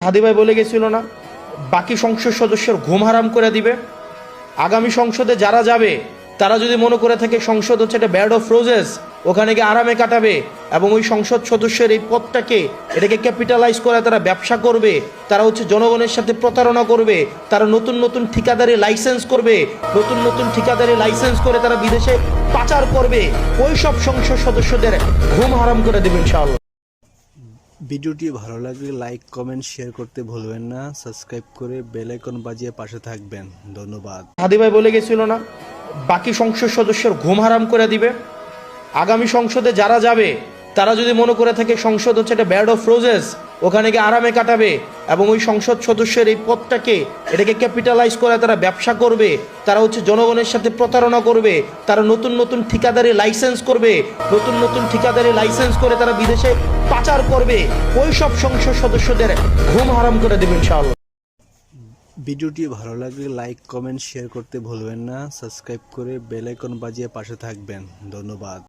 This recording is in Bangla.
হাদি ভাই বলে গেছিল না, বাকি সংসদ সদস্যের ঘুম হারাম করে দিবে। আগামী সংসদে যারা যাবে তারা যদি মনে করে থাকে সংসদ হচ্ছে একটা ব্যাড অফ রোজেস, ওখানে গিয়ে আরামে কাটাবে এবং ওই সংসদ সদস্যের এই পদটাকে এটাকে ক্যাপিটালাইজ করে তারা ব্যবসা করবে, তারা হচ্ছে জনগণের সাথে প্রতারণা করবে, তারা নতুন নতুন ঠিকাদারি লাইসেন্স করবে, নতুন নতুন ঠিকাদারি লাইসেন্স করে তারা বিদেশে পাচার করবে, ওই সব সংসদ সদস্যদের ঘুম হারাম করে দেবে ইনশাআল্লাহ। ভিডিওটি ভালো লাগলে লাইক কমেন্ট শেয়ার করতে ভুলবেন না, সাবস্ক্রাইব করে বেল আইকন বাজিয়ে পাশে থাকবেন। ধন্যবাদ। হাদি ভাই বলে গেছিল না, বাকি সংসদ সদস্যের ঘুম হারাম করে দিবে। আগামী সংসদে যারা যাবে তারা যদি মনে করে থাকে সংসদ হচ্ছে একটা ব্যাড অফ রোজেস, ওখানে গিয়ে আরামে কাটাবে এবং ওই সংসদ সদস্যের এই পদটাকে এটাকে ক্যাপিটালাইজ করে তারা ব্যবসা করবে, তারা হচ্ছে জনগণের সাথে প্রতারণা করবে, তারা নতুন নতুন ঠিকাদারি লাইসেন্স করবে, নতুন নতুন ঠিকাদারি লাইসেন্স করে তারা বিদেশে পাচার করবে, ওই সব সংসদ সদস্যদের ঘুম হারাম করে দেবে ইনশাআল্লাহ। ভিডিওটি ভালো লাগলে লাইক কমেন্ট শেয়ার করতে ভুলবেন না, সাবস্ক্রাইব করে বেল আইকন বাজিয়ে পাশে থাকবেন। ধন্যবাদ।